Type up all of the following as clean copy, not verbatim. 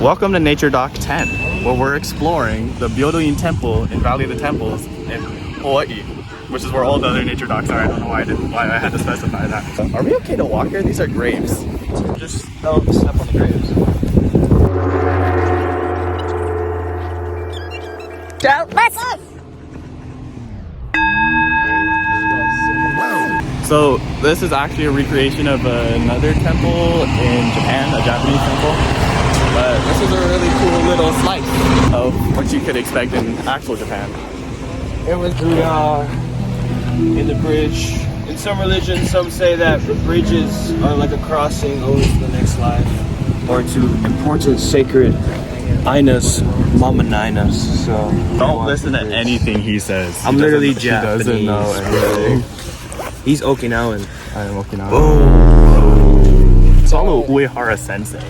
Welcome to Nature Dock 10, where we're exploring the Byodo-in Temple in Valley of the Temples in Hawaii, which is where all the other nature docks are. I don't know why I had to specify that. Are we okay to walk here? These are graves. Just don't step on the graves. Don't mess up! So this is actually a recreation of another temple in Japan, a Japanese temple. But this is a really cool little slice of what you could expect in actual Japan. It was Buddha in the bridge. In some religions, some say that bridges are like a crossing over to the next life, or to important sacred Ainas, Mama Ninas. So Don't listen to anything he says. I'm literally He doesn't know anything. He's Okinawan. I am Okinawa. Oh. It's all Uyehara Sensei.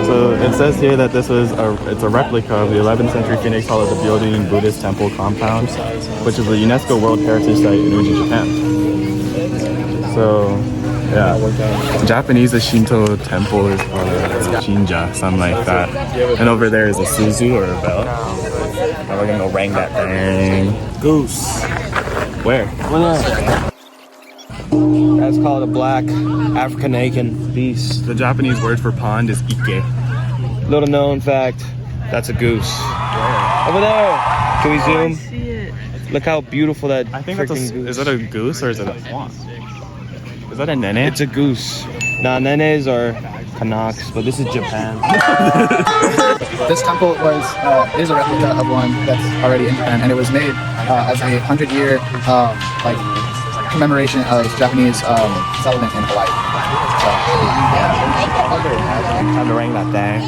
So it says here that this is it's a replica of the 11th century Phoenix Hall of the Byodo-in Buddhist Temple compound, which is a UNESCO World Heritage Site in Uji, Japan. So yeah, Japanese a Shinto temple is called a Shinja, something like that. And over there is a Suzu or a bell. Now we're gonna go ring that thing. Goose. Where? That's called a black African beast. The Japanese word for pond is ike. Little known fact, that's a goose. Over there. Can we zoom? See it. Look how beautiful that I think that's freaking goose. is that a goose or is it a swan? Is that a nene? It's a goose. Nah, nenes are Kanaks, but this is Japan. This temple is a replica of one that's already in Japan, and it was made as a 100-year commemoration of Japanese settlement in Hawaii. So, yeah. Time to ring that thing.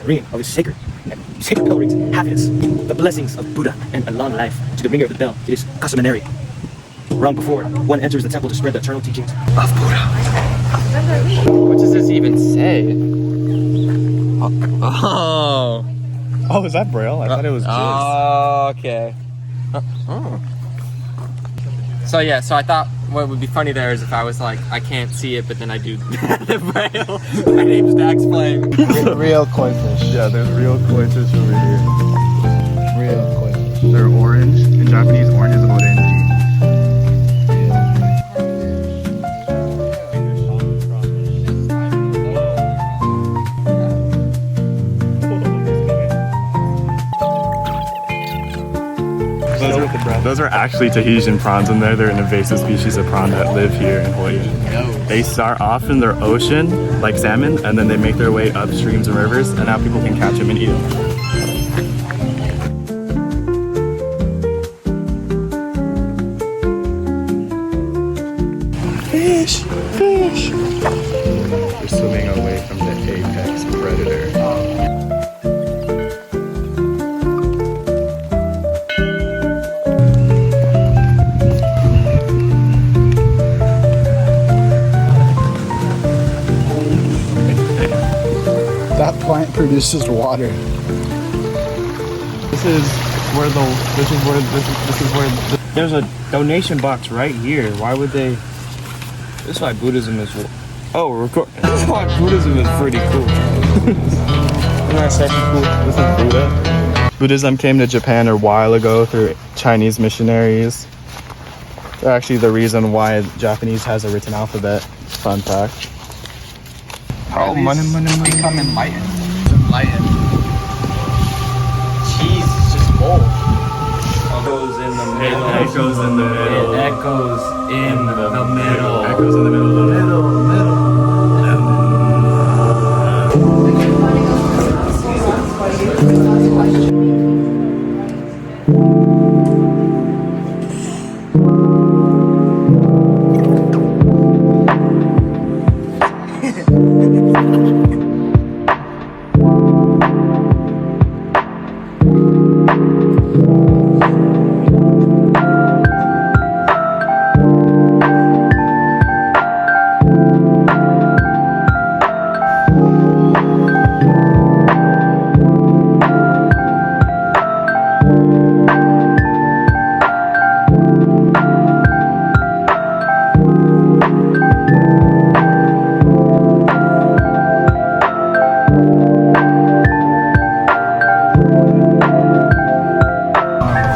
Ring of his sacred bell rings happiness, the blessings of Buddha, and a long life. To the ringer of the bell, it is customary. Long before one enters the temple to spread the eternal teachings of Buddha. What does this even say? Oh, is that Braille? I thought it was jizz. Oh, okay. So yeah, so I thought what would be funny there is if I was like, I can't see it, but then I do the Braille. My name's Dax Flame. Real koi fish. Yeah, there's real koi fish over here. Real koi fish. They're orange. In Japanese, orange is orange. Those are actually Tahitian prawns in there. They're an invasive species of prawn that live here in Hawaii. They start off in their ocean, like salmon, and then they make their way up streams and rivers, and now people can catch them and eat them. Fish! Fish! We're swimming away from the apex predator. that plant produces water. This is where There's a donation box right here. Why would they? This is why Buddhism is. Oh, record. This is why Buddhism is pretty cool. Isn't that second cool? This is Buddha. Buddhism came to Japan a while ago through Chinese missionaries. They're actually the reason why Japanese has a written alphabet. Fun fact. Oh, money. Become enlightened. Enlightened. Cheese is just gold. Goes in the It middle. echoes in the middle. It echoes in the middle. Echoes in the middle.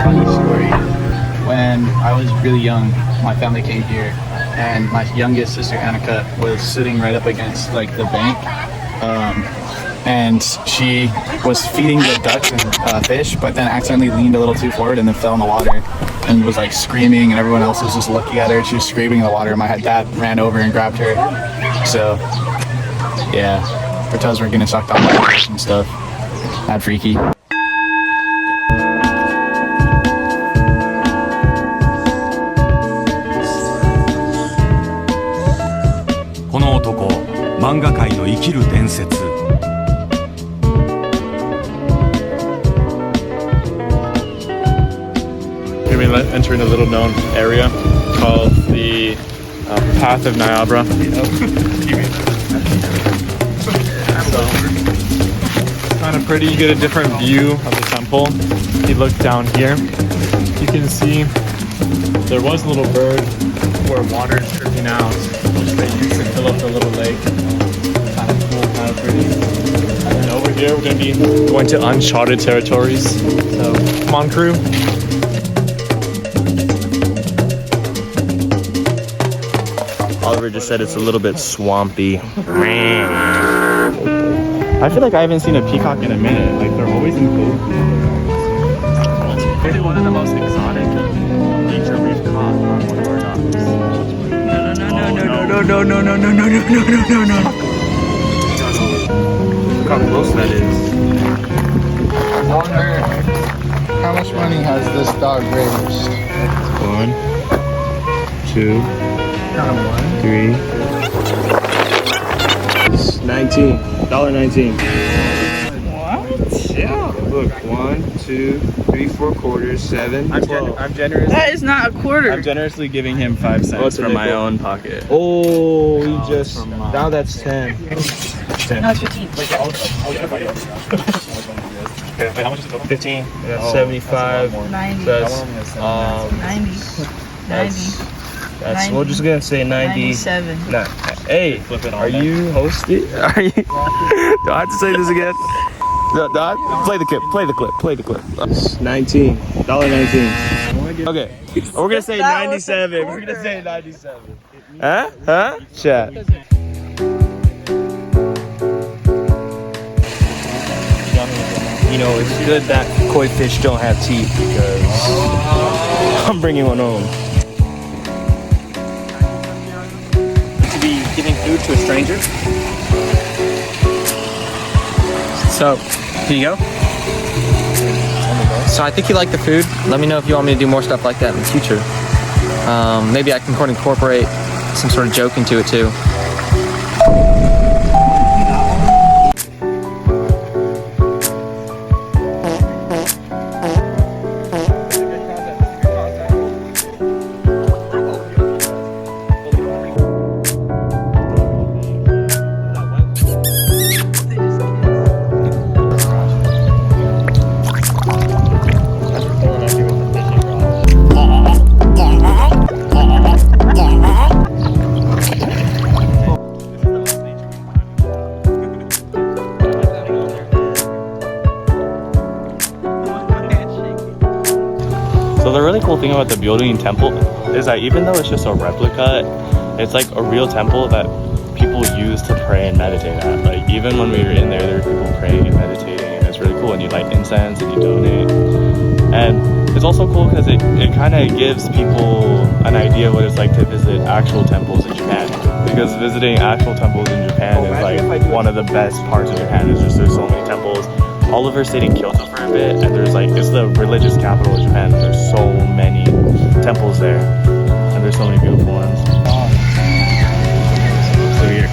Funny story. When I was really young, my family came here, and my youngest sister Annika was sitting right up against like the bank, and she was feeding the ducks and fish, but then accidentally leaned a little too forward and then fell in the water and was like screaming, and everyone else was just looking at her. She was screaming in the water. My dad ran over and grabbed her. So yeah, her toes were getting sucked on by fish and stuff. That freaky. この男、漫画界の生きる伝説。 Here we enter in a little known area called the Path of Niagara. Kind of pretty. You get a different view of the temple. If you look down here, you can see there was a little bird where water is dripping out, which they used to fill up the little lake. Kind of cool, kind of pretty. And then over here, we're going to be going to uncharted territories. So, come on, crew. Oliver just said it's a little bit swampy. I feel like I haven't seen a peacock in a minute. Like, they're always in clothes. Maybe one of the most exotic nature we've caught on one of our docks. No. Look how close that is. I wonder how much money has this dog raised? 1, 2, 3. It's $19. $19. What? Yeah. Look, 1, 2, 3, 4 quarters, 7, 12. I'm generous. That is not a quarter. I'm generously giving him 5 cents What's a from my nickel? own pocket. Oh, he just. Now that's 10. No, it's 15. 15. That's 75. 90. That's 90. 90. that's. We're just gonna say 90. 97. Nah. Hey, are you hosted? Are you? Do I have to say this again? No, play the clip. It's $19. $19. Okay, we're gonna say 97. We're gonna say 97. Huh? Chat. You know, it's good that koi fish don't have teeth because I'm bringing one home. To be giving food to a stranger. So, here you go. So I think you like the food. Let me know if you want me to do more stuff like that in the future. Maybe I can incorporate some sort of joke into it too. So the really cool thing about the Byodo-in Temple is that even though it's just a replica, it's like a real temple that people use to pray and meditate at. Like even when we were in there were people praying and meditating, and it's really cool. And you light incense and you donate. And it's also cool because it kind of gives people an idea what it's like to visit actual temples in Japan. Because visiting actual temples in Japan is like one of the best parts of Japan. It's just there's so many temples. Oliver stayed in Kyoto for a bit, and there's like it's the religious capital of Japan. There's so many temples there, and there's so many beautiful ones. So here.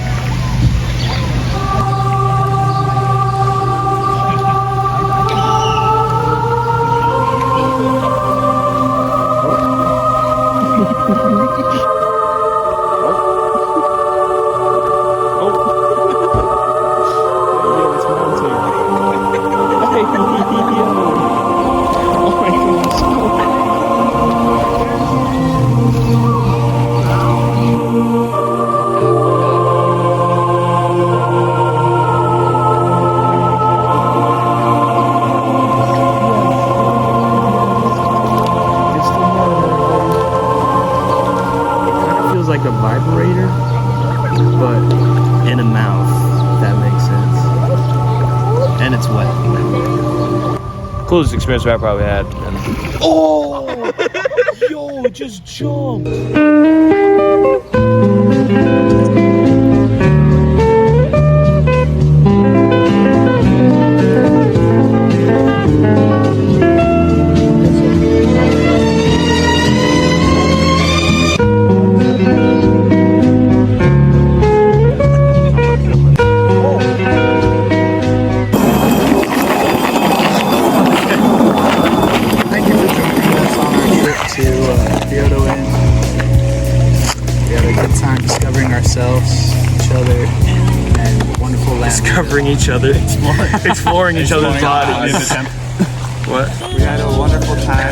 Like a vibrator, but in a mouth, if that makes sense. And it's wet. Coolest experience I probably had. Oh! Yo, just jumped! Byodo-in. We had a good time discovering ourselves, each other, and the wonderful land. Discovering each other, exploring each other's bodies. What? We had a wonderful time.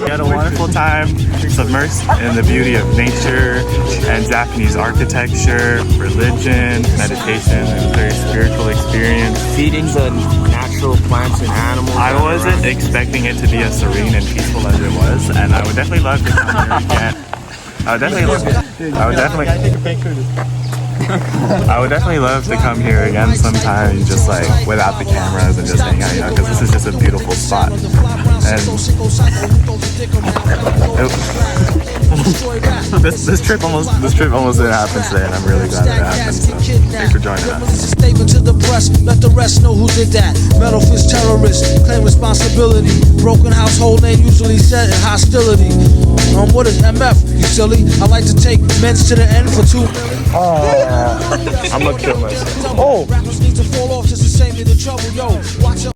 We had a wonderful time submersed in the beauty of nature and Japanese architecture, religion, meditation. It was a very spiritual experience. Feeding the natural plants and animals. I wasn't expecting it to be as serene and peaceful as it was, and I would definitely love to come here again. I would definitely love to come here again sometime, just like without the cameras and just hang out, you know, because this is just a beautiful spot. And this trip almost didn't happen today, and I'm really glad it happened. So thanks for joining us. Statement to the press, let the rest know who did that. Metal fist terrorists claim responsibility. Broken household name usually set in hostility. What is MF? You silly. I like to take men's to the end for 2 million. I'm gonna kill myself. Rappers need to fall off just to save me the trouble. Yo, watch out.